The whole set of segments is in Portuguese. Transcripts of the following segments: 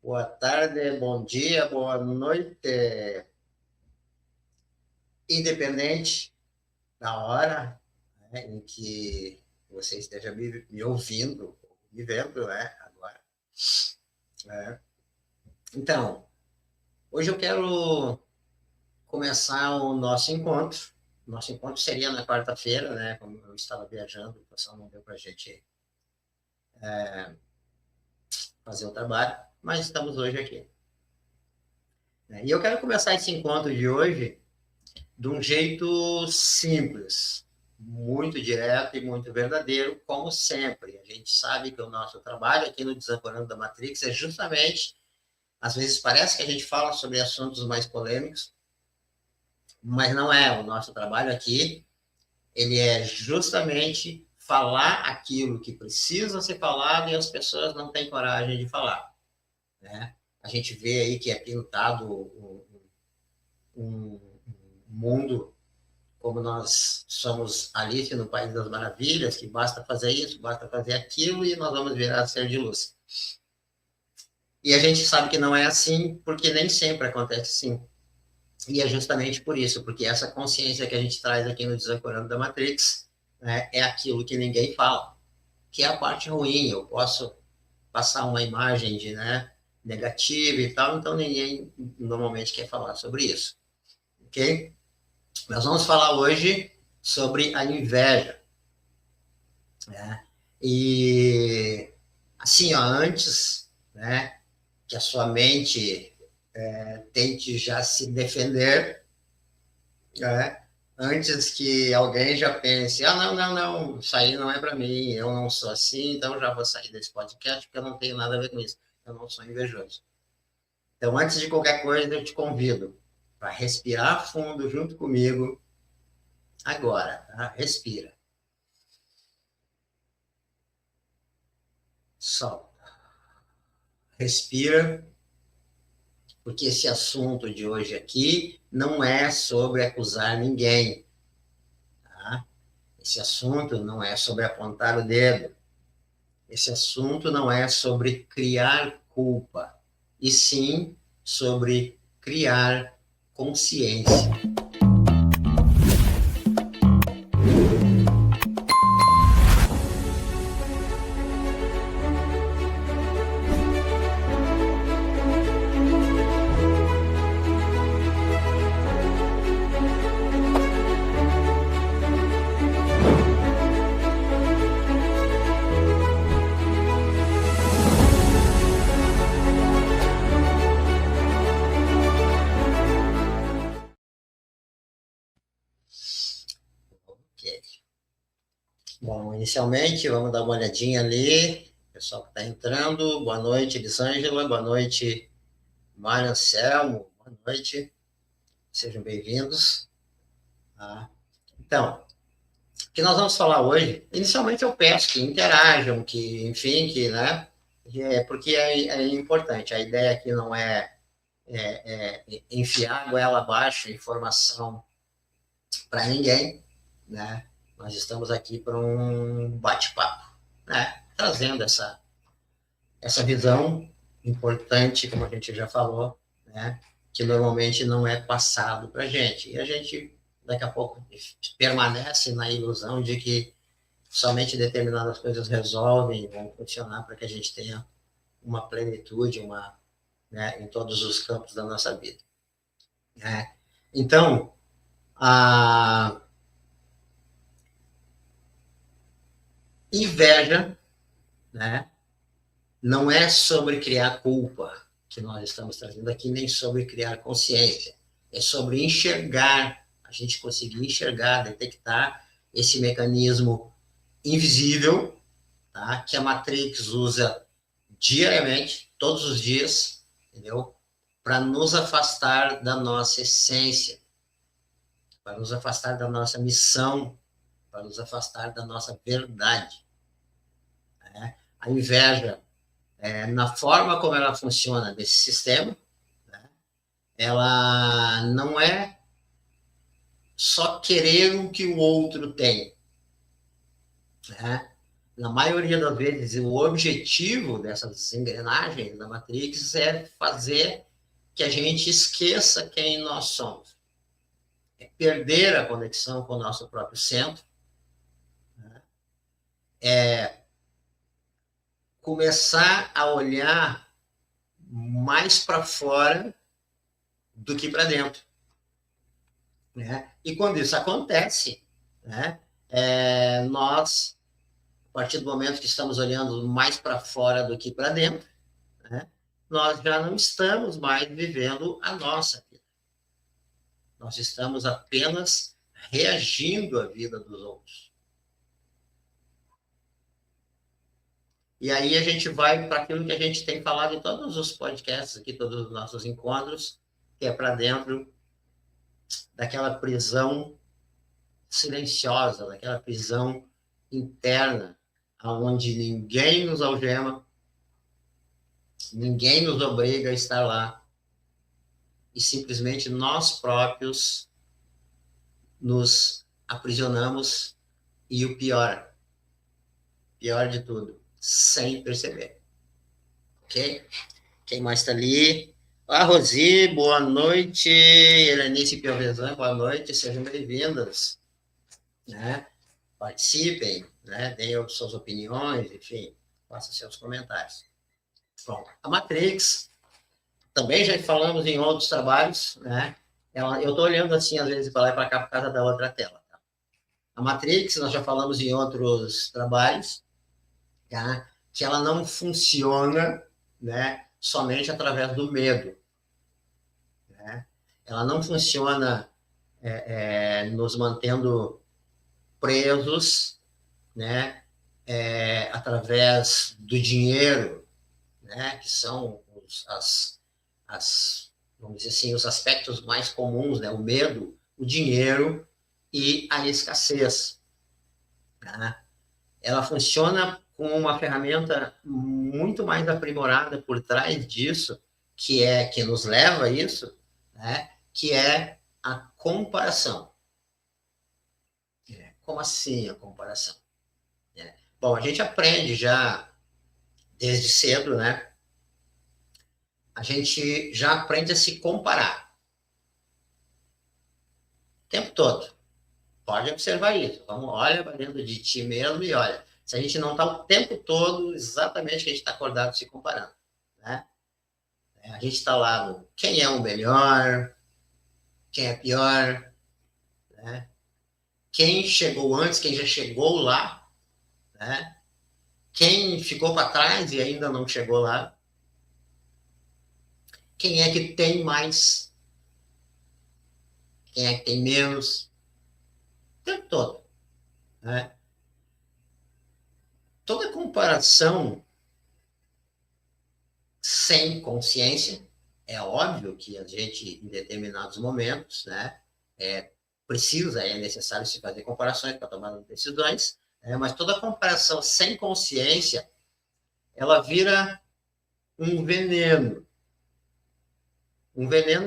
Boa tarde, bom dia, boa noite. Independente da hora, né, em que você esteja me ouvindo, me vendo, né, agora. Então, hoje eu quero começar o nosso encontro. Nosso encontro seria na quarta-feira, né? Como eu estava viajando, o pessoal não deu para a gente fazer o trabalho, mas estamos hoje aqui. E eu quero começar esse encontro de hoje de um jeito simples, muito direto e muito verdadeiro, como sempre. A gente sabe que o nosso trabalho aqui no Desancorando da Matrix é justamente, às vezes parece que a gente fala sobre assuntos mais polêmicos, mas não é. O nosso trabalho aqui, ele é justamente falar aquilo que precisa ser falado e as pessoas não têm coragem de falar, né? A gente vê aí que é pintado um mundo como nós somos Alice no País das Maravilhas, que basta fazer isso, basta fazer aquilo e nós vamos virar ser de luz. E a gente sabe que não é assim, porque nem sempre acontece assim. E é justamente por isso, porque essa consciência que a gente traz aqui no Desancorando da Matrix, né, é aquilo que ninguém fala, que é a parte ruim. Eu posso passar uma imagem de, né, negativa e tal, então ninguém normalmente quer falar sobre isso. Ok? Nós vamos falar hoje sobre a inveja. Né? E, assim, ó, antes, né, que a sua mente tente já se defender, né, antes que alguém já pense, não, isso aí não é para mim, eu não sou assim, então já vou sair desse podcast, porque eu não tenho nada a ver com isso, eu não sou invejoso. Então, antes de qualquer coisa, eu te convido para respirar fundo junto comigo agora, tá? Respira. Solta. Respira, porque esse assunto de hoje aqui não é sobre acusar ninguém, tá? Esse assunto não é sobre apontar o dedo. Esse assunto não é sobre criar culpa, e sim sobre criar consciência. Ok. Bom, inicialmente, vamos dar uma olhadinha ali. Pessoal que está entrando. Boa noite, Elisângela. Boa noite, Mário Anselmo. Boa noite. Sejam bem-vindos. Tá? Então, o que nós vamos falar hoje, inicialmente eu peço que interajam, que, enfim, que, né, porque é importante. A ideia aqui não é enfiar a goela abaixo informação para ninguém, né? Nós estamos aqui para um bate-papo, né? Trazendo essa visão importante, como a gente já falou, né? Que normalmente não é passado para a gente. E a gente, daqui a pouco, permanece na ilusão de que somente determinadas coisas resolvem, vão funcionar para que a gente tenha uma plenitude, né, em todos os campos da nossa vida. Né? Então, a inveja, né, não é sobre criar culpa, que nós estamos trazendo aqui, nem sobre criar consciência. É sobre enxergar, a gente conseguir enxergar, detectar esse mecanismo invisível, tá, que a Matrix usa diariamente, todos os dias, entendeu? Para nos afastar da nossa essência, para nos afastar da nossa missão, para nos afastar da nossa verdade. Né? A inveja, na forma como ela funciona desse sistema, né, ela não é só querer o que o outro tem. Né? na maioria das vezes, o objetivo dessas engrenagens da Matrix é fazer que a gente esqueça quem nós somos. É perder a conexão com o nosso próprio centro, né? É começar a olhar mais para fora do que para dentro, né? E quando isso acontece, né, nós, a partir do momento que estamos olhando mais para fora do que para dentro, né, nós já não estamos mais vivendo a nossa vida. Nós estamos apenas reagindo à vida dos outros. E aí a gente vai para aquilo que a gente tem falado em todos os podcasts aqui, todos os nossos encontros, que é para dentro daquela prisão silenciosa, daquela prisão interna, onde ninguém nos algema, ninguém nos obriga a estar lá, e simplesmente nós próprios nos aprisionamos, e o pior de tudo, sem perceber. Ok? Quem mais está ali? Ah, Rosi, boa noite. Helenice Piovesan, boa noite. Sejam bem-vindas. Né? Participem, né? Deem suas opiniões, enfim, façam seus comentários. Bom, a Matrix, também já falamos em outros trabalhos, né? Eu estou olhando assim, às vezes, para lá e para cá, por causa da outra tela. Tá? A Matrix, nós já falamos em outros trabalhos, tá? Que ela não funciona, né, somente através do medo. Né? Ela não funciona nos mantendo presos, né, através do dinheiro, né, que são vamos dizer assim, os aspectos mais comuns, né, o medo, o dinheiro e a escassez. Né? Ela funciona com uma ferramenta muito mais aprimorada por trás disso, que nos leva a isso, né, que é a comparação. Como assim a comparação? Bom, a gente aprende já desde cedo, né? A gente já aprende a se comparar. O tempo todo. Pode observar isso. Vamos, olha para dentro de ti mesmo e olha. Se a gente não está o tempo todo exatamente que a gente está acordado se comparando, né? A gente está lá no quem é o melhor, quem é pior, né? Quem chegou antes, quem já chegou lá, né? Quem ficou para trás e ainda não chegou lá. Quem é que tem mais? Quem é que tem menos? O tempo todo. Né? Toda comparação sem consciência, é óbvio que a gente, em determinados momentos, né, é necessário se fazer comparações para tomar decisões, mas toda comparação sem consciência, ela vira um veneno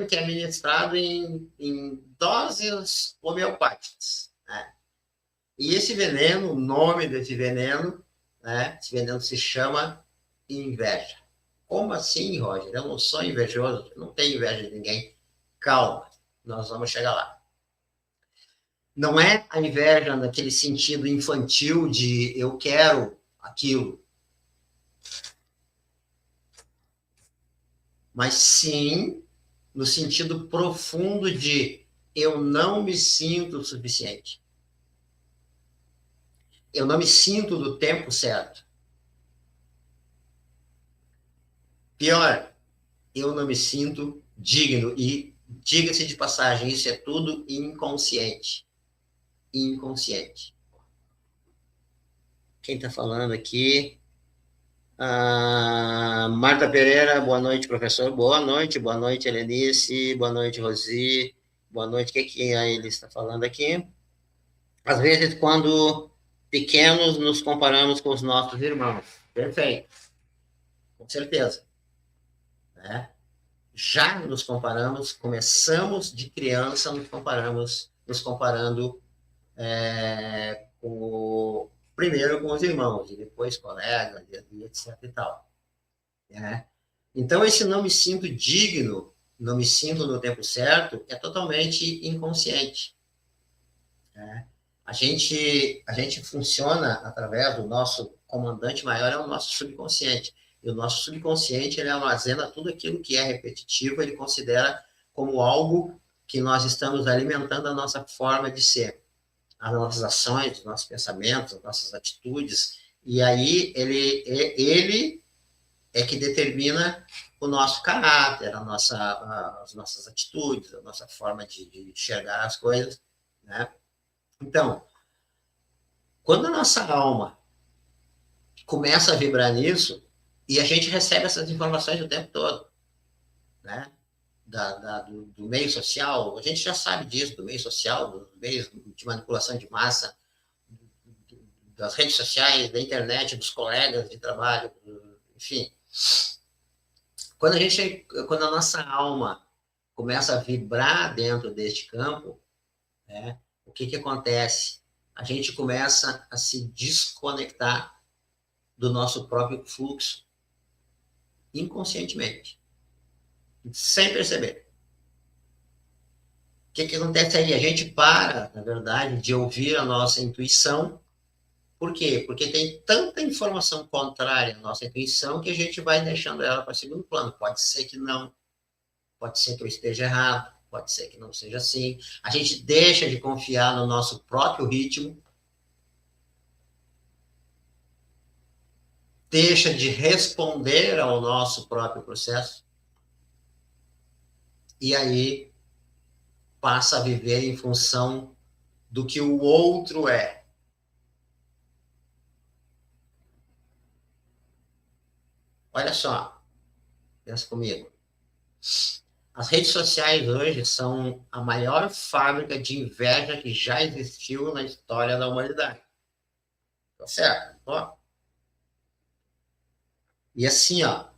que é ministrado em doses homeopáticas. Né? E esse veneno, o nome desse veneno, né, esse veneno se chama inveja. Como assim, Roger? Eu não sou invejoso, eu não tenho inveja de ninguém. Calma, nós vamos chegar lá. Não é a inveja naquele sentido infantil de eu quero aquilo, mas sim no sentido profundo de eu não me sinto o suficiente. Eu não me sinto do tempo certo. Pior, eu não me sinto digno. E, diga-se de passagem, isso é tudo inconsciente. Inconsciente. Quem está falando aqui? Marta Pereira, boa noite, professor. Boa noite, Helenice. Boa noite, Rosi. Boa noite. O que ele está falando aqui? Às vezes, quando pequenos, nos comparamos com os nossos irmãos. Perfeito. Com certeza. Né? Já nos comparamos, começamos de criança, nos comparando com primeiro com os irmãos, e depois colegas, e etc e tal. Né? Então, esse não me sinto digno, não me sinto no tempo certo, é totalmente inconsciente. Né? A gente funciona através do nosso comandante maior, é o nosso subconsciente. E o nosso subconsciente, ele armazena tudo aquilo que é repetitivo, ele considera como algo que nós estamos alimentando a nossa forma de ser, as nossas ações, os nossos pensamentos, as nossas atitudes, e aí ele é que determina o nosso caráter, as nossas atitudes, a nossa forma de enxergar as coisas, né? Então, quando a nossa alma começa a vibrar nisso, e a gente recebe essas informações o tempo todo, né? Do meio social, a gente já sabe disso, do meio social, dos meios de manipulação de massa, das redes sociais, da internet, dos colegas de trabalho, enfim. Quando a nossa alma começa a vibrar dentro deste campo, né, o que acontece? A gente começa a se desconectar do nosso próprio fluxo, inconscientemente, sem perceber. O que acontece aí? A gente para, na verdade, de ouvir a nossa intuição. Por quê? Porque tem tanta informação contrária à nossa intuição que a gente vai deixando ela para segundo plano. Pode ser que não, pode ser que eu esteja errado, pode ser que não seja assim. A gente deixa de confiar no nosso próprio ritmo, deixa de responder ao nosso próprio processo, e aí passa a viver em função do que o outro é. Olha só, pensa comigo. As redes sociais hoje são a maior fábrica de inveja que já existiu na história da humanidade. Tá certo? Ó. E assim, ó,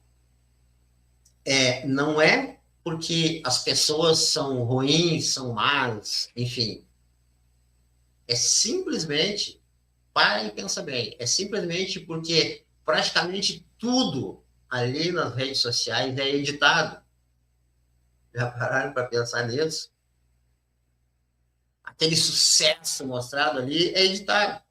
não é porque as pessoas são ruins, são más, enfim. É simplesmente, para e pensa bem, é simplesmente porque praticamente tudo ali nas redes sociais é editado. Já pararam para pensar nisso? Aquele sucesso mostrado ali é editado.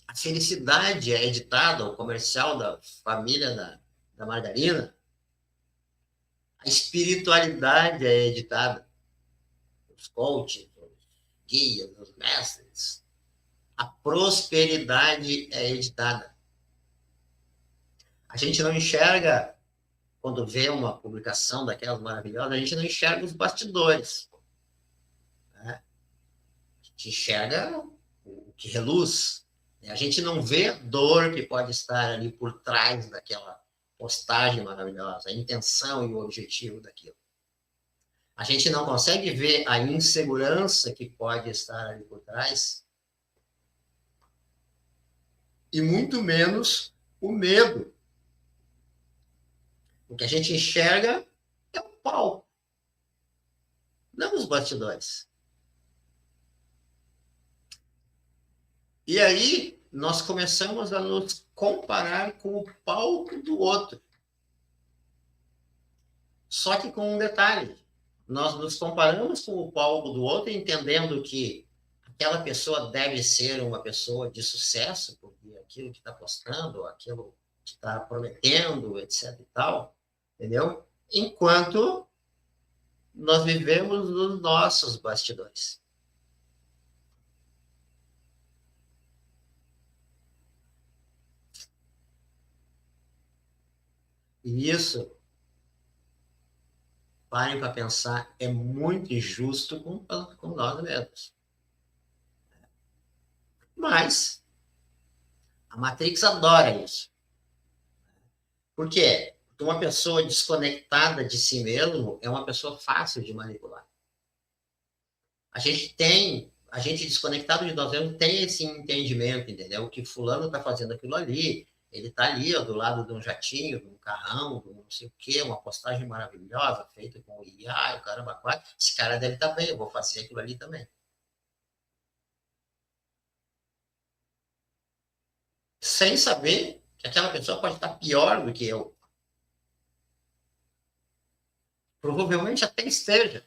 A felicidade é editada, o comercial da família da margarina. A espiritualidade é editada. Os coaches, os guias, os mestres. A prosperidade é editada. A gente não enxerga, quando vê uma publicação daquelas maravilhosas, a gente não enxerga os bastidores. Né? A gente enxerga o que reluz. A gente não vê a dor que pode estar ali por trás daquela postagem maravilhosa, a intenção e o objetivo daquilo. A gente não consegue ver a insegurança que pode estar ali por trás e muito menos o medo. O que a gente enxerga é o palco, não os bastidores. E aí nós começamos a nos comparar com o palco do outro. Só que com um detalhe, nós nos comparamos com o palco do outro, entendendo que aquela pessoa deve ser uma pessoa de sucesso, porque aquilo que está postando, aquilo que está prometendo, etc e tal, entendeu? Enquanto nós vivemos nos nossos bastidores. E isso, parem para pensar, é muito injusto com nós mesmos. Mas a Matrix adora isso. Por quê? Porque uma pessoa desconectada de si mesmo é uma pessoa fácil de manipular. A gente desconectado de nós mesmos tem esse entendimento, entendeu? Que fulano está fazendo aquilo ali, ele está ali, ó, do lado de um jatinho, de um carrão, de um não sei o quê, uma postagem maravilhosa, feita com o IA, o caramba, quase. Esse cara deve estar bem, eu vou fazer aquilo ali também. sem saber que aquela pessoa pode estar pior do que eu. Provavelmente até esteja.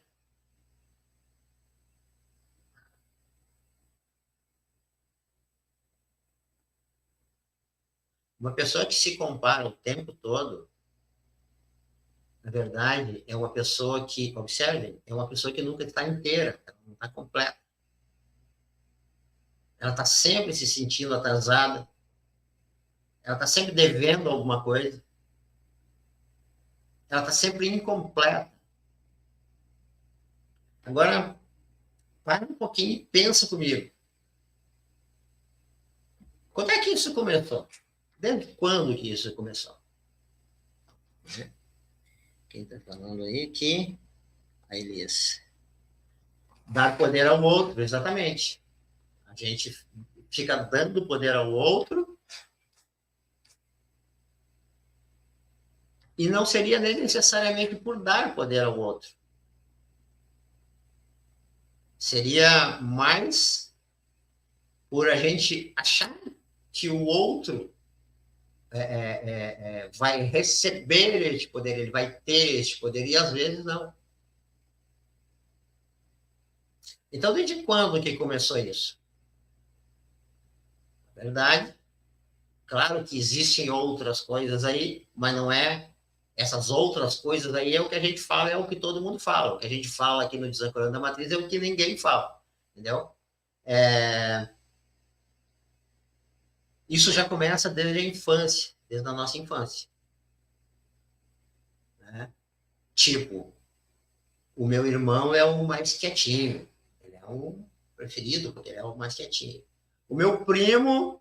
Uma pessoa que se compara o tempo todo, na verdade, é uma pessoa que, observem, é uma pessoa que nunca está inteira, ela não está completa. Ela está sempre se sentindo atrasada, ela está sempre devendo alguma coisa, ela está sempre incompleta. Agora, para um pouquinho e pensa comigo. Quando é que isso começou? Desde quando que isso começou? Quem está falando aí que a Elias. Dar poder ao outro, exatamente. A gente fica dando poder ao outro e não seria nem necessariamente por dar poder ao outro. Seria mais por a gente achar que o outro vai receber este poder, ele vai ter este poder, e às vezes não. Então, desde quando que começou isso? Na verdade, claro que existem outras coisas aí, mas não é essas outras coisas aí é o que a gente fala, é o que todo mundo fala. O que a gente fala aqui no Desancorando da Matriz é o que ninguém fala, entendeu? Isso já começa desde a infância, desde a nossa infância. Né? Tipo, o meu irmão é o mais quietinho. Ele é o preferido, porque ele é o mais quietinho. O meu primo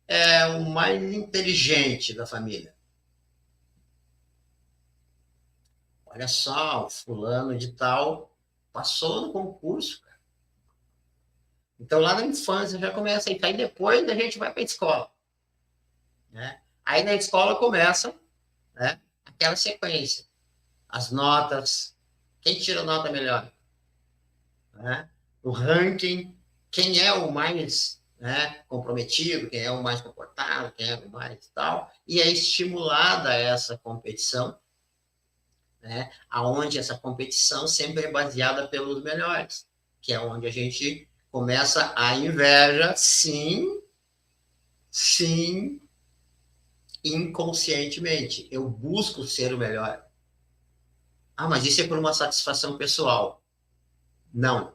é o mais inteligente da família. Olha só, o fulano de tal passou no concurso, cara. Então, lá na infância já começa aí. Aí depois a gente vai para a escola. Né? Aí na escola começa, né, aquela sequência. As notas, quem tira nota melhor? Né? O ranking, quem é o mais, né, comprometido, quem é o mais comportado, quem é o mais tal. E é estimulada essa competição, né, aonde essa competição sempre é baseada pelos melhores, que é onde a gente começa a inveja, sim, sim, inconscientemente. Eu busco ser o melhor. Ah, mas isso é por uma satisfação pessoal. Não.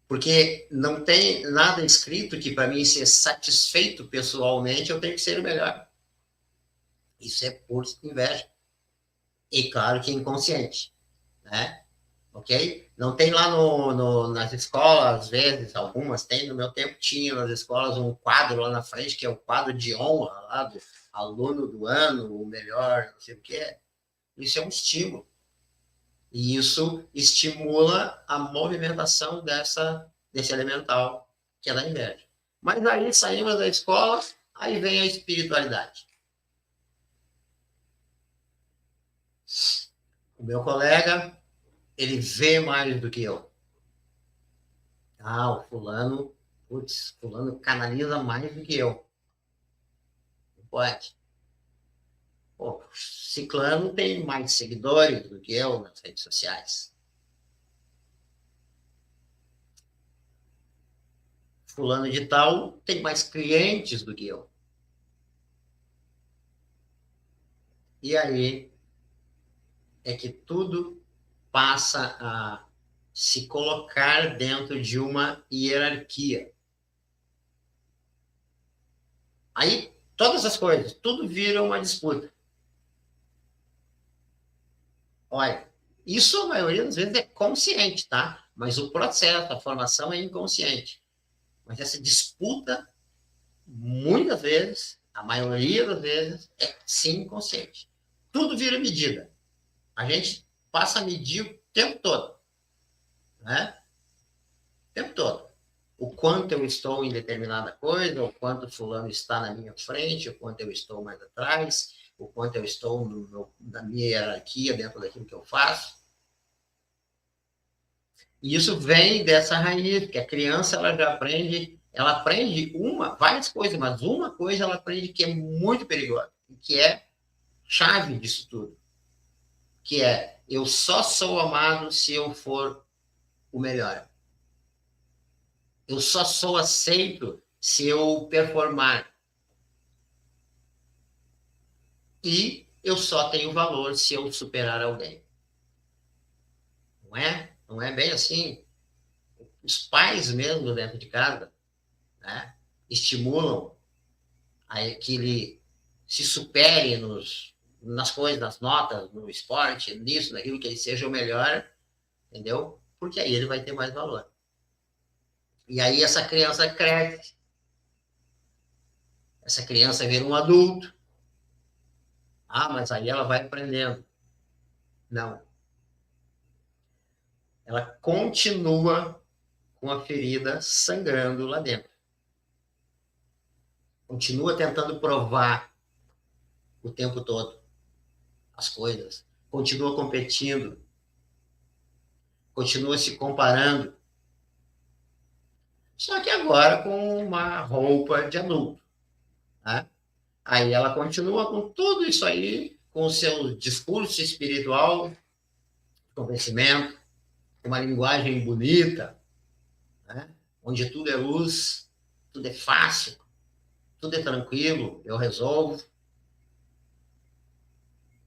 Porque não tem nada escrito que para mim ser satisfeito pessoalmente eu tenho que ser o melhor. Isso é por inveja. E claro que inconsciente. Né? Ok? Não tem lá nas escolas, às vezes, algumas tem, no meu tempo tinha nas escolas um quadro lá na frente, que é o quadro de honra lá do aluno do ano, o melhor, não sei o que. Isso é um estímulo. E isso estimula a movimentação desse elemental, que é da inveja. Mas aí saímos da escola, aí vem a espiritualidade. O meu colega, ele vê mais do que eu. Ah, o fulano canaliza mais do que eu. Não pode. Pô, ciclano tem mais seguidores do que eu nas redes sociais. Fulano de tal tem mais clientes do que eu. E aí é que tudo passa a se colocar dentro de uma hierarquia. Aí todas as coisas, tudo vira uma disputa. Olha, isso a maioria das vezes é consciente, tá? Mas o processo, a formação é inconsciente. Mas essa disputa, muitas vezes, a maioria das vezes, é sim inconsciente. Tudo vira medida. A gente passa a medir o tempo todo. Né? O tempo todo. O quanto eu estou em determinada coisa, o quanto fulano está na minha frente, o quanto eu estou mais atrás, o quanto eu estou na minha hierarquia dentro daquilo que eu faço. E isso vem dessa raiz, que a criança ela já aprende ela aprende várias coisas, mas uma coisa ela aprende que é muito perigosa, que é chave disso tudo, que é: eu só sou amado se eu for o melhor. Eu só sou aceito se eu performar. E eu só tenho valor se eu superar alguém. Não é? Não é bem assim? Os pais mesmo dentro de casa, né, estimulam a que ele se supere nas coisas, nas notas, no esporte, nisso, naquilo, que ele seja o melhor, entendeu? Porque aí ele vai ter mais valor. E aí essa criança cresce, essa criança vira um adulto. Ah, mas aí ela vai aprendendo. Não. Ela continua com a ferida sangrando lá dentro. Continua tentando provar o tempo todo as coisas. Continua competindo. Continua se comparando. Só que agora com uma roupa de adulto. Né? Aí ela continua com tudo isso aí, com o seu discurso espiritual, convencimento, uma linguagem bonita, né? Onde tudo é luz, tudo é fácil, tudo é tranquilo, eu resolvo.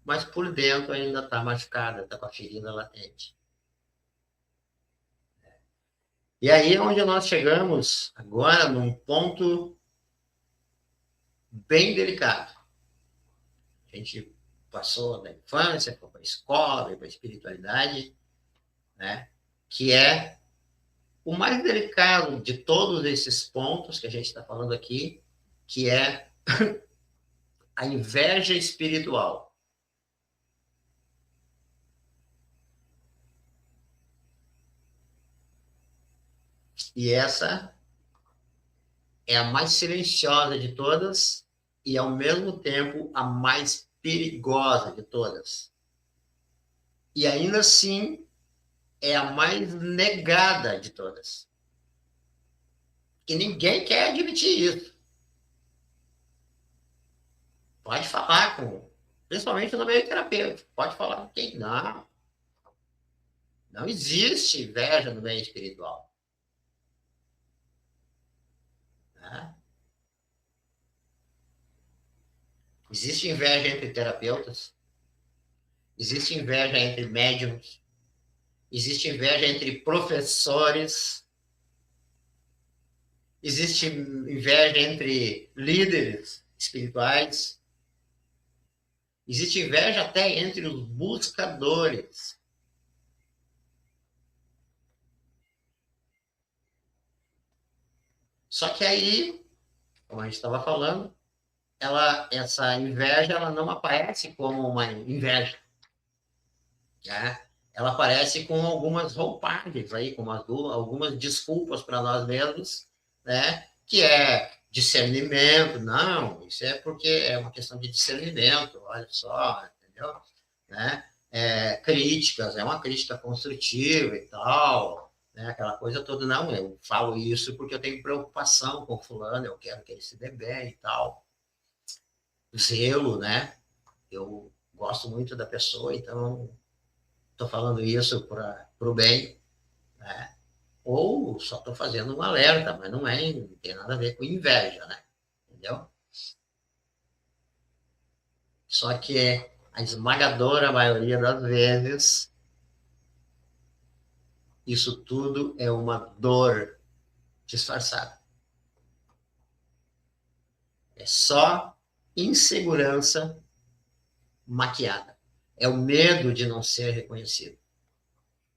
Mas por dentro ainda está machucada, está com a ferida latente. E aí é onde nós chegamos agora num ponto bem delicado. A gente passou da infância, foi para a escola, veio para a espiritualidade, né? Que é o mais delicado de todos esses pontos que a gente está falando aqui, que é a inveja espiritual. E essa é a mais silenciosa de todas e, ao mesmo tempo, a mais perigosa de todas. E ainda assim, é a mais negada de todas. E ninguém quer admitir isso. Pode falar principalmente no meio terapêutico, pode falar com quem não. Não existe inveja no meio espiritual. Né? Existe inveja entre terapeutas, existe inveja entre médiums, existe inveja entre professores, existe inveja entre líderes espirituais, existe inveja até entre os buscadores. Só que aí, como a gente estava falando, essa inveja ela não aparece como uma inveja. Né? Ela aparece com algumas roupagens aí, com algumas desculpas para nós mesmos, né? Que é discernimento. Não, isso é porque é uma questão de discernimento, olha só, entendeu? Né? Críticas, é uma crítica construtiva e tal, né? Aquela coisa toda. Não, eu falo isso porque eu tenho preocupação com o fulano, eu quero que ele se dê bem e tal. Zelo, né? Eu gosto muito da pessoa, então estou falando isso para o bem, né? Ou só estou fazendo um alerta, mas não tem nada a ver com inveja, né? Entendeu? Só que a esmagadora maioria das vezes, isso tudo é uma dor disfarçada. É só insegurança maquiada. É o medo de não ser reconhecido.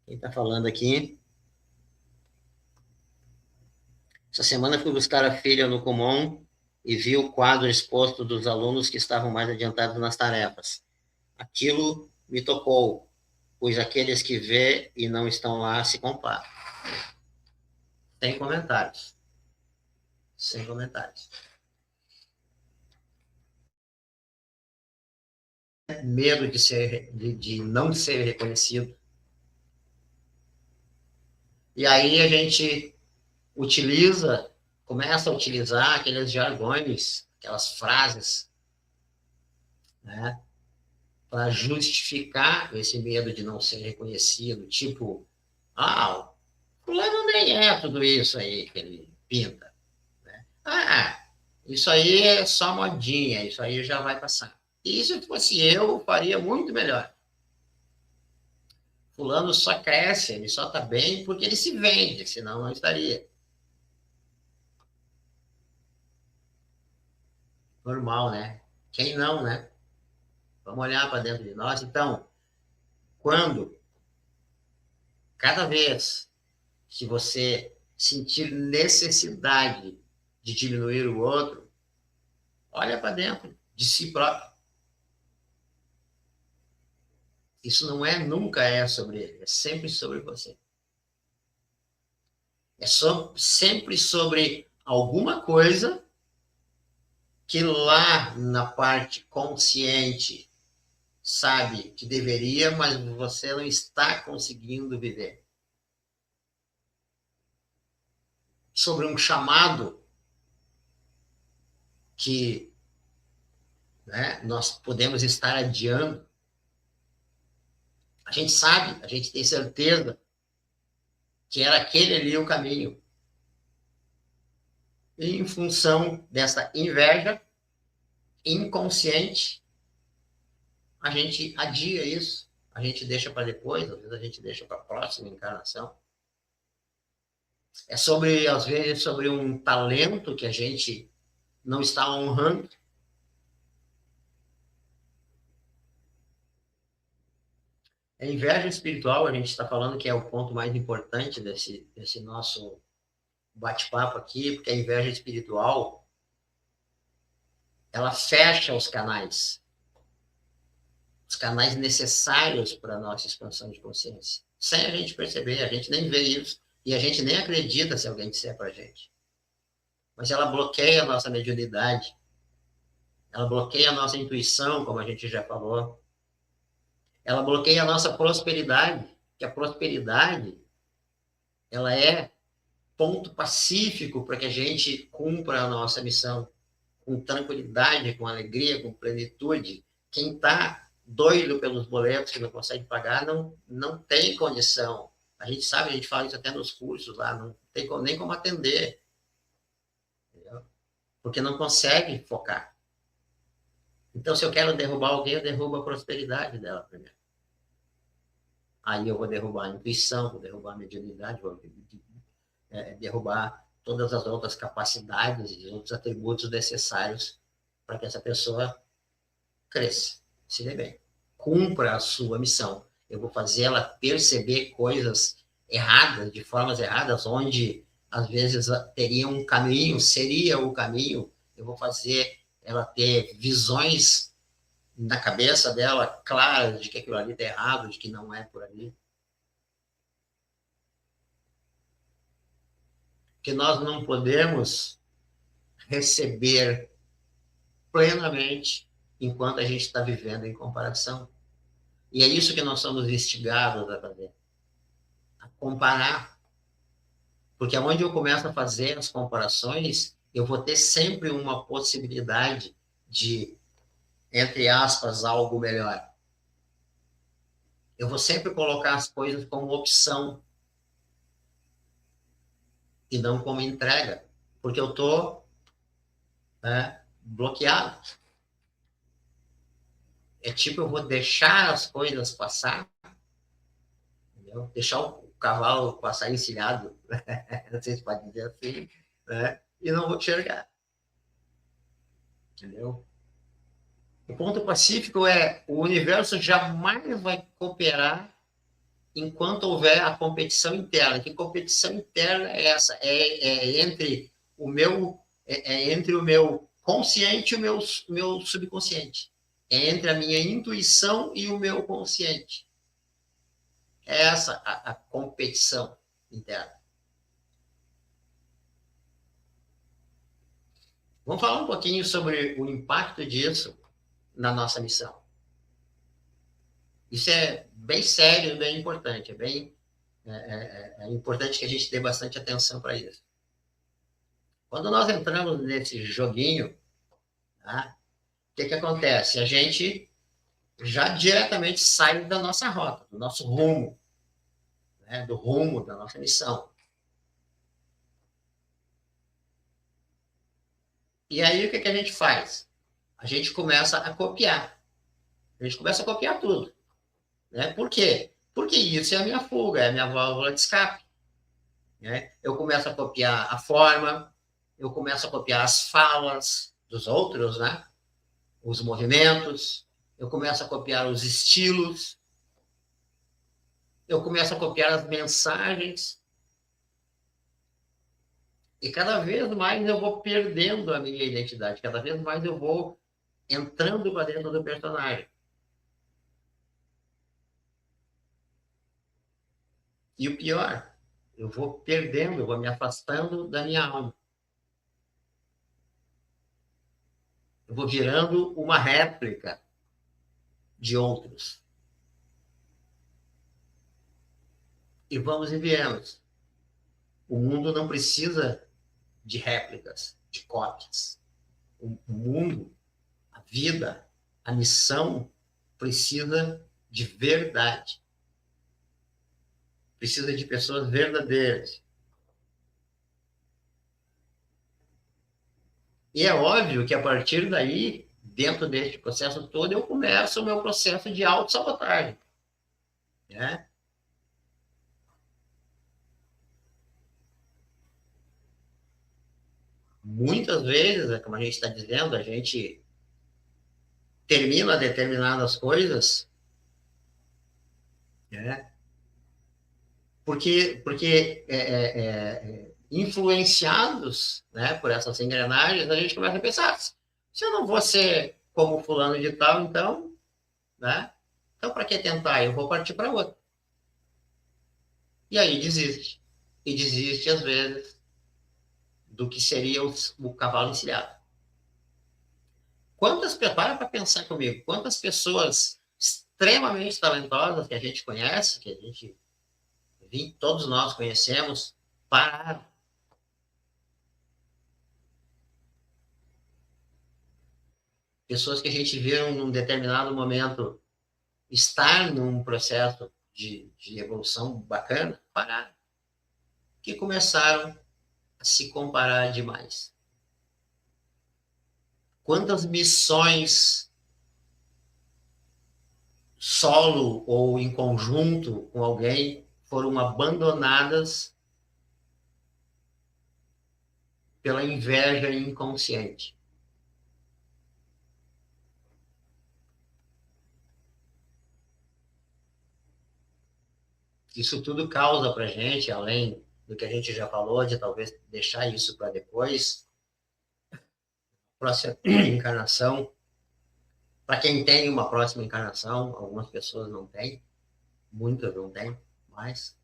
Quem está falando aqui? Essa semana fui buscar a filha no Kumon e vi o quadro exposto dos alunos que estavam mais adiantados nas tarefas. Aquilo me tocou, pois aqueles que vê e não estão lá se comparam. Sem comentários. Sem comentários. Medo de não ser reconhecido. E aí a gente utiliza começa a utilizar aqueles jargões, aquelas frases, né, para justificar esse medo de não ser reconhecido, tipo, ah, o fulano nem é tudo isso aí que ele pinta, né? Ah, isso aí é só modinha, isso aí já vai passar. E se fosse eu faria muito melhor. Fulano só cresce, ele só está bem porque ele se vende, senão não estaria. Normal, né? Quem não, né? Vamos olhar para dentro de nós. Então, quando, cada vez que você sentir necessidade de diminuir o outro, olha para dentro de si próprio. Isso não é, nunca é sobre ele, é sempre sobre você. É sempre sobre alguma coisa que lá na parte consciente sabe que deveria, mas você não está conseguindo viver. Sobre um chamado que, né, nós podemos estar adiando. A gente sabe, a gente tem certeza que era aquele ali o caminho. E em função dessa inveja inconsciente, a gente adia isso, a gente deixa para depois, às vezes a gente deixa para a próxima encarnação. É sobre, às vezes, sobre um talento que a gente não está honrando. A inveja espiritual, a gente está falando que é o ponto mais importante desse nosso bate-papo aqui, porque a inveja espiritual, ela fecha os canais necessários para a nossa expansão de consciência. Sem a gente perceber, a gente nem vê isso, e a gente nem acredita se alguém disser para a gente. Mas ela bloqueia a nossa mediunidade, ela bloqueia a nossa intuição, como a gente já falou, ela bloqueia a nossa prosperidade, que a prosperidade, ela é ponto pacífico para que a gente cumpra a nossa missão, com tranquilidade, com alegria, com plenitude. Quem está doido pelos boletos que não consegue pagar, não tem condição. A gente sabe, a gente fala isso até nos cursos lá, não tem nem como atender, entendeu? Porque não consegue focar. Então, se eu quero derrubar alguém, eu derrubo a prosperidade dela primeiro. Aí eu vou derrubar a intuição, vou derrubar a mediunidade, vou derrubar todas as outras capacidades e outros atributos necessários para que essa pessoa cresça, se dê bem, cumpra a sua missão. Eu vou fazer ela perceber coisas erradas, de formas erradas, onde às vezes teria um caminho, seria o caminho. Eu vou fazer ela ter visões na cabeça dela claras de que aquilo ali está errado, de que não é por ali. Que nós não podemos receber plenamente enquanto a gente está vivendo em comparação. E é isso que nós somos instigados a fazer, a comparar. Porque onde eu começo a fazer as comparações, eu vou ter sempre uma possibilidade de, entre aspas, algo melhor. Eu vou sempre colocar as coisas como opção e não como entrega, porque eu estou, né, bloqueado. É tipo, eu vou deixar as coisas passar, entendeu? Deixar o cavalo passar encilhado, não sei se pode dizer assim, né? E não vou enxergar, entendeu? O ponto pacífico é o universo jamais vai cooperar enquanto houver a competição interna. Que competição interna é essa? Entre o meu entre o meu consciente e o meu subconsciente. É entre a minha intuição e o meu consciente. É essa a competição interna. Vamos falar um pouquinho sobre o impacto disso na nossa missão. Isso é bem sério e bem importante. É importante que a gente dê bastante atenção para isso. Quando nós entramos nesse joguinho, tá? O que acontece? A gente já diretamente sai da nossa rota, do nosso rumo, né? Do rumo da nossa missão. E aí, o que a gente faz? A gente começa a copiar. A gente começa a copiar tudo. Né? Por quê? Porque isso é a minha fuga, é a minha válvula de escape. Né? Eu começo a copiar a forma, eu começo a copiar as falas dos outros, né? Os movimentos, eu começo a copiar os estilos, eu começo a copiar as mensagens, e cada vez mais eu vou perdendo a minha identidade, cada vez mais eu vou entrando para dentro do personagem. E o pior, eu vou perdendo, eu vou me afastando da minha alma. Eu vou virando uma réplica de outros. E vamos e viemos. O mundo não precisa de réplicas, de cópias. O mundo, a vida, a missão precisa de verdade. Precisa de pessoas verdadeiras. E é óbvio que a partir daí, dentro deste processo todo, eu começo o meu processo de autossabotagem. Né? Muitas vezes, como a gente está dizendo, a gente termina determinadas coisas, né? Porque influenciados, né, por essas engrenagens, a gente começa a pensar, se eu não vou ser como fulano de tal, então, né? Então, para que tentar? Eu vou partir para outro. E aí desiste. E desiste, às vezes, do que seria o cavalo encilhado. Para pensar comigo, quantas pessoas extremamente talentosas que a gente conhece, que a gente, todos nós conhecemos, pararam. Pessoas que a gente viu num determinado momento estar num processo de evolução bacana, pararam. Que começaram a se comparar demais. Quantas missões solo ou em conjunto com alguém foram abandonadas pela inveja inconsciente? Isso tudo causa para a gente, além do que a gente já falou, de talvez deixar isso para depois, próxima encarnação. Para quem tem uma próxima encarnação, algumas pessoas não têm, muitas não têm, mas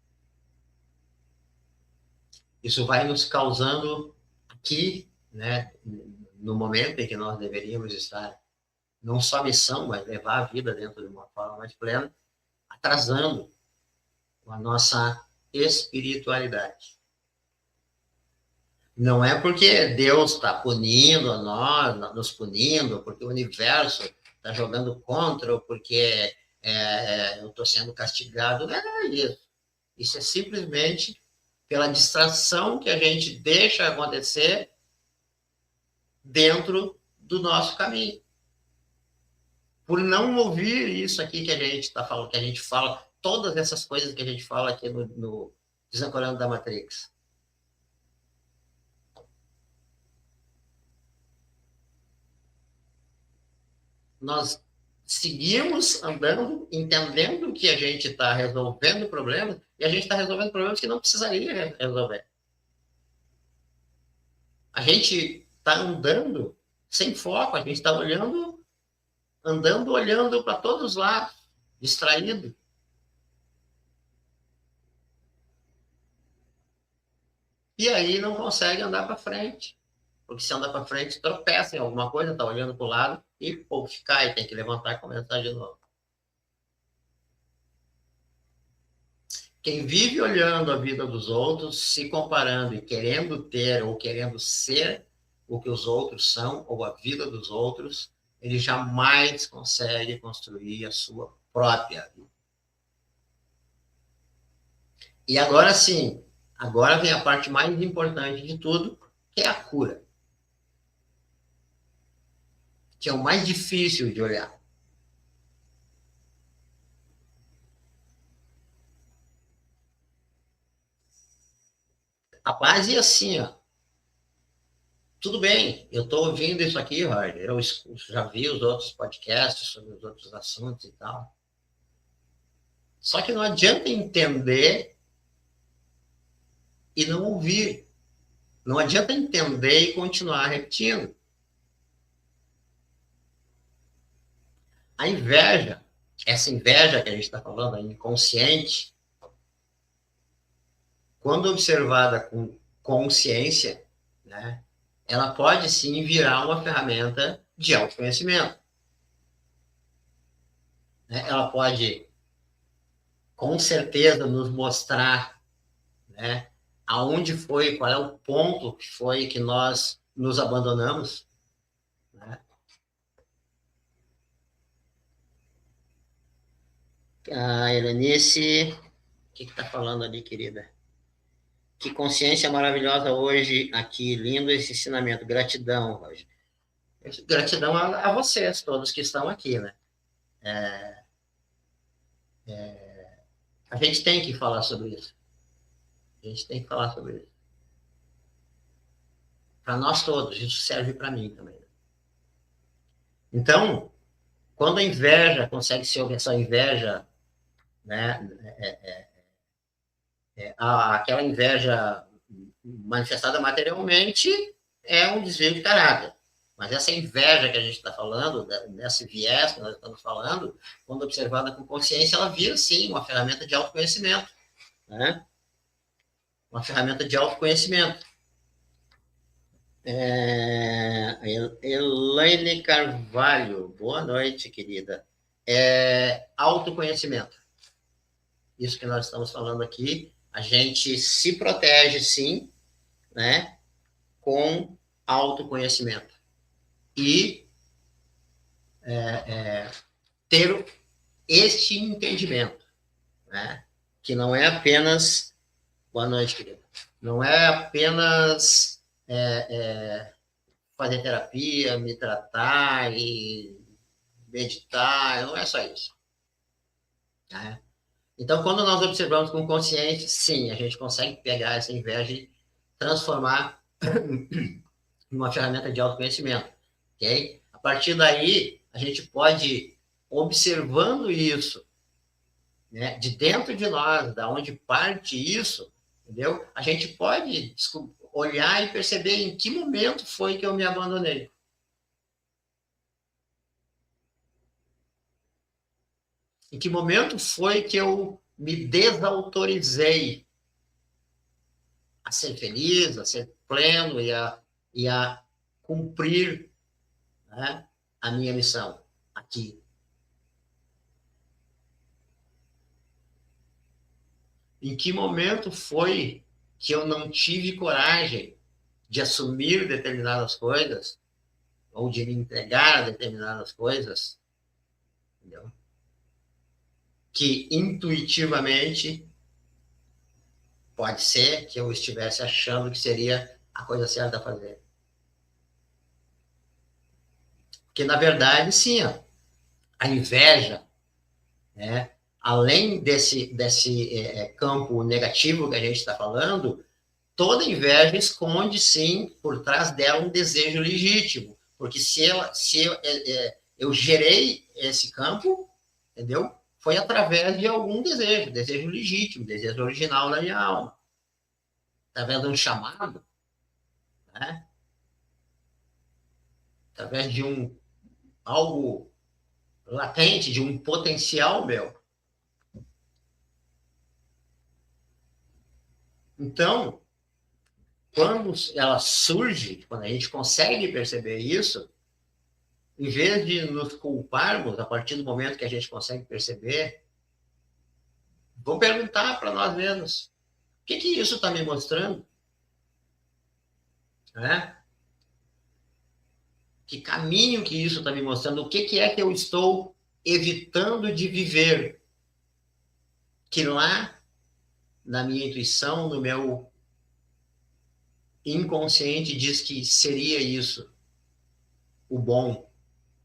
isso vai nos causando aqui, né, no momento em que nós deveríamos estar, não só missão, mas levar a vida dentro de uma forma mais plena, atrasando a nossa espiritualidade. Não é porque Deus está punindo a nós, nos punindo, porque o universo está jogando contra, ou porque eu estou sendo castigado. Não é isso. Isso é simplesmente pela distração que a gente deixa acontecer dentro do nosso caminho. Por não ouvir isso aqui que a gente está falando, que a gente fala, todas essas coisas que a gente fala aqui no Desancorando da Matrix. Nós seguimos andando, entendendo que a gente está resolvendo problemas, e a gente está resolvendo problemas que não precisaria resolver. A gente está andando sem foco, a gente está andando olhando para todos os lados, distraído. E aí não consegue andar para frente. Porque se anda para frente, tropeça em alguma coisa, está olhando para o lado e pô, cai, tem que levantar e começar de novo. Quem vive olhando a vida dos outros, se comparando e querendo ter ou querendo ser o que os outros são, ou a vida dos outros, ele jamais consegue construir a sua própria vida. E agora sim, agora vem a parte mais importante de tudo, que é a cura. Que é o mais difícil de olhar. Rapaz, e assim, ó, tudo bem, eu estou ouvindo isso aqui, Roger, eu já vi os outros podcasts sobre os outros assuntos e tal. Só que não adianta entender e não ouvir. Não adianta entender e continuar repetindo. A inveja, essa inveja que a gente está falando, a inconsciente, quando observada com consciência, né, ela pode sim virar uma ferramenta de autoconhecimento. Né? Ela pode, com certeza, nos mostrar, né, aonde foi, qual é o ponto que foi que nós nos abandonamos. Né? A Helenice, o que está falando ali, querida? Que consciência maravilhosa hoje aqui, lindo esse ensinamento. Gratidão, Roger. Gratidão a vocês, todos que estão aqui, né? A gente tem que falar sobre isso. A gente tem que falar sobre isso. Para nós todos, isso serve para mim também. Então, quando a inveja consegue ser essa inveja, né? Aquela inveja manifestada materialmente é um desvio de caráter. Mas essa inveja que a gente está falando, desse viés que nós estamos falando, quando observada com consciência, ela vira, sim, uma ferramenta de autoconhecimento. Né? Uma ferramenta de autoconhecimento. Elaine Carvalho, boa noite, querida. Autoconhecimento. Isso que nós estamos falando aqui, a gente se protege, sim, né, com autoconhecimento. E ter este entendimento, né, que não é apenas... Boa noite, querida. Não é apenas fazer terapia, me tratar e meditar, não é só isso. Né? Então, quando nós observamos com consciência, sim, a gente consegue pegar essa inveja e transformar em uma ferramenta de autoconhecimento. Okay? A partir daí, a gente pode, observando isso, né, de dentro de nós, da onde parte isso, entendeu? A gente pode olhar e perceber em que momento foi que eu me abandonei. Em que momento foi que eu me desautorizei a ser feliz, a ser pleno e a cumprir, né, a minha missão aqui. Em que momento foi que eu não tive coragem de assumir determinadas coisas ou de me entregar a determinadas coisas, entendeu? Que intuitivamente pode ser que eu estivesse achando que seria a coisa certa a fazer. Porque, na verdade, sim, ó, a inveja, né, além desse campo negativo que a gente está falando, toda inveja esconde, sim, por trás dela um desejo legítimo. Porque se eu gerei esse campo, entendeu? Foi através de algum desejo legítimo, desejo original da minha alma. Através de um chamado, né? Através de algo latente, de um potencial meu. Então, quando ela surge, quando a gente consegue perceber isso, em vez de nos culparmos, a partir do momento que a gente consegue perceber, Vou perguntar para nós mesmos, o que isso está me mostrando? Né? Que caminho que isso está me mostrando? O que é que eu estou evitando de viver? Que lá, na minha intuição, no meu inconsciente, diz que seria isso, o bom,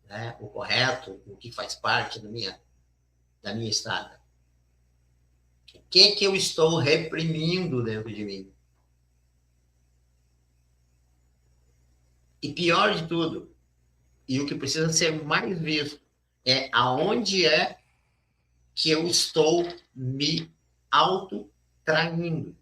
né? O correto, o que faz parte da minha estrada. O que eu estou reprimindo dentro de mim? E pior de tudo, e o que precisa ser mais visto, é aonde é que eu estou me auto-traindo.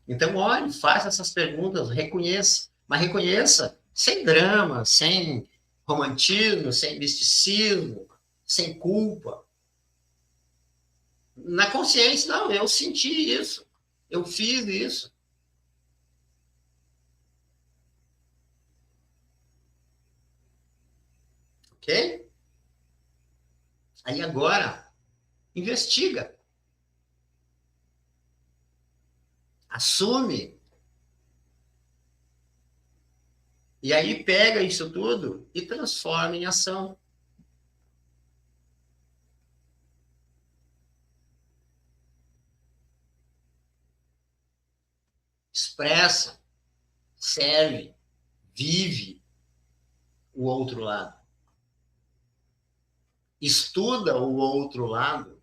Então, olhe, faça essas perguntas, reconheça, mas reconheça sem drama, sem romantismo, sem misticismo, sem culpa. Na consciência, não, eu senti isso, eu fiz isso. Ok? Aí agora, investiga, assume, e aí pega isso tudo e transforma em ação. Expressa, serve, vive o outro lado. Estuda o outro lado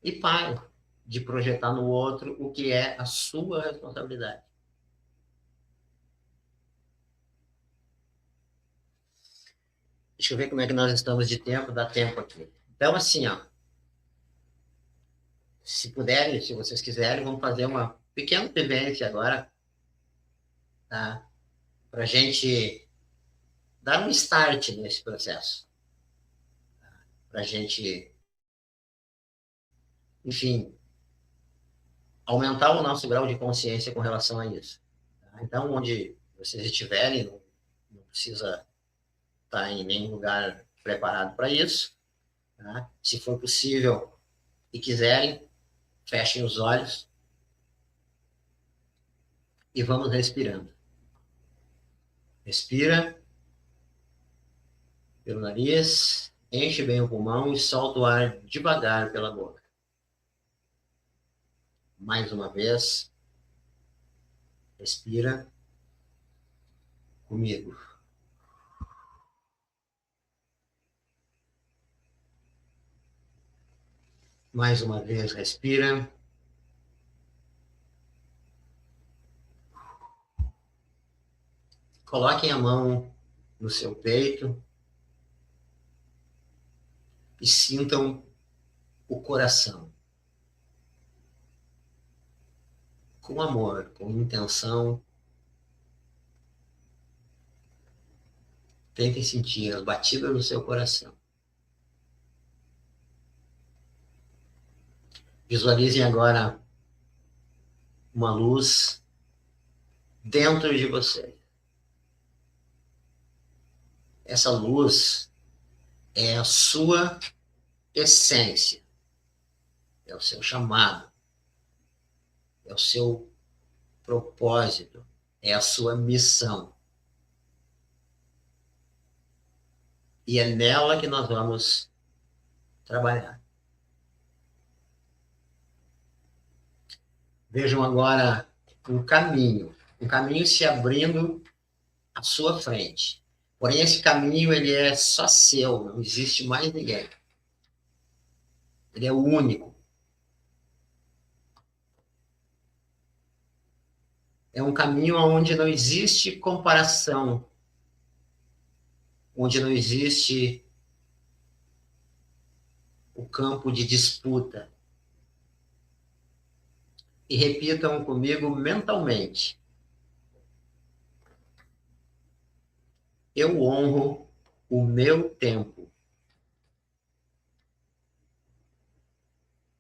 e pare de projetar no outro o que é a sua responsabilidade. Deixa eu ver como é que nós estamos de tempo, dá tempo aqui. Então, assim, ó, se puderem, se vocês quiserem, vamos fazer uma pequena vivência agora, tá? Para a gente dar um start nesse processo. Para a gente, enfim, aumentar o nosso grau de consciência com relação a isso. Tá? Então, onde vocês estiverem, não precisa estar em nenhum lugar preparado para isso. Tá? Se for possível e quiserem, fechem os olhos e vamos respirando. Respira pelo nariz, enche bem o pulmão e solta o ar devagar pela boca. Mais uma vez, respira comigo. Mais uma vez, respira. Coloquem a mão no seu peito e sintam o coração. Com amor, com intenção. Tentem sentir as batidas do seu coração. Visualizem agora uma luz dentro de você. Essa luz é a sua essência, é o seu chamado, é o seu propósito, é a sua missão. E é nela que nós vamos trabalhar. Vejam agora um caminho se abrindo à sua frente. Porém, esse caminho ele é só seu, não existe mais ninguém. Ele é o único. É um caminho onde não existe comparação, onde não existe o campo de disputa. E repitam comigo mentalmente. Eu honro o meu tempo.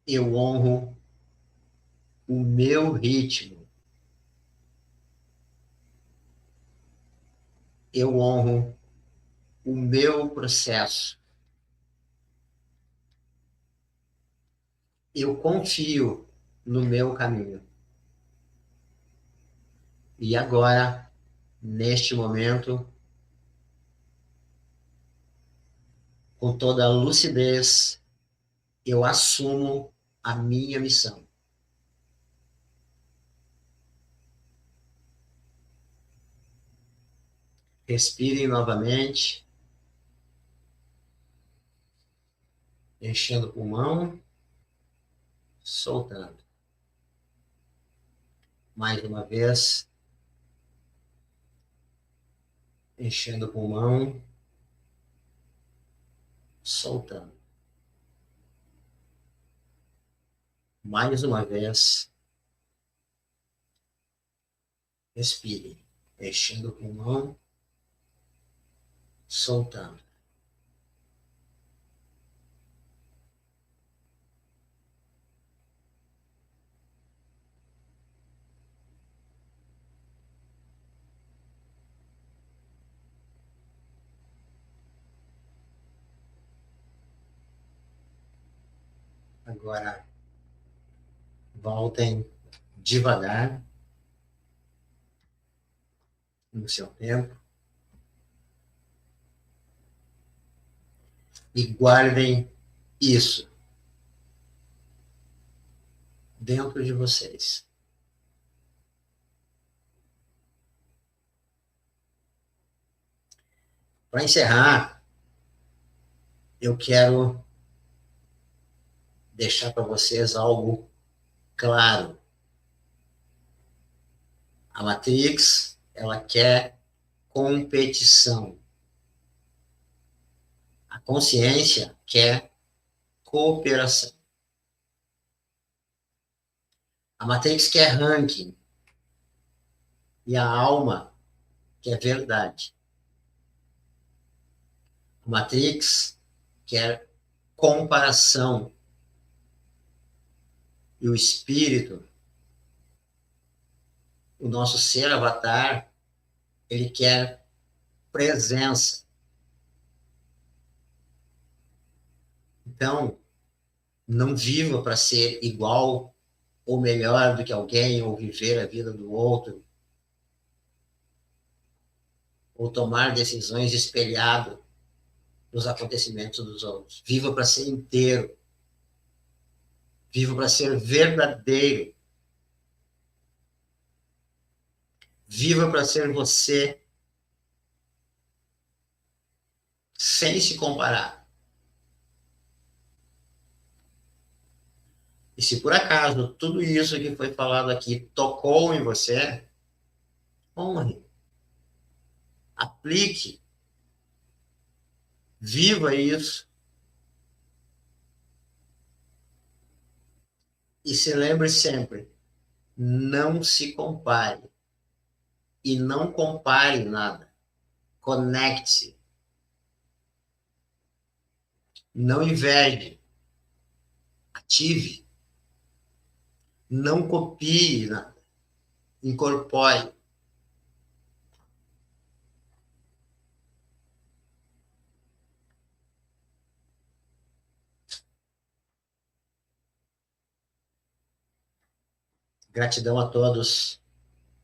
Eu honro o meu ritmo. eu honro o meu processo. Eu confio no meu caminho. E agora, neste momento, com toda a lucidez, eu assumo a minha missão. Respirem novamente, enchendo o pulmão, soltando. Mais uma vez, enchendo o pulmão, soltando. Mais uma vez, respire, enchendo o pulmão, soltando. Agora, voltem devagar, no seu tempo, e guardem isso dentro de vocês. Para encerrar, eu quero deixar para vocês algo claro. A Matrix, ela quer competição. A consciência quer cooperação. A Matrix quer ranking. E a alma quer verdade. A Matrix quer comparação. E o espírito, o nosso ser avatar, ele quer presença. Então, não viva para ser igual ou melhor do que alguém, ou viver a vida do outro, ou tomar decisões espelhado nos acontecimentos dos outros. Viva para ser inteiro. Viva para ser verdadeiro. Viva para ser você, sem se comparar. E se por acaso tudo isso que foi falado aqui tocou em você, honre, aplique, viva isso. E se lembre sempre, não se compare. E não compare nada. Conecte-se. Não inveje. Ative. Não copie nada. Incorpore. Gratidão a todos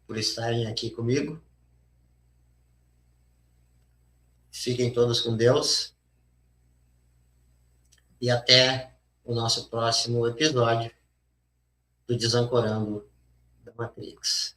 por estarem aqui comigo. Fiquem todos com Deus. E até o nosso próximo episódio do Desancorando da Matrix.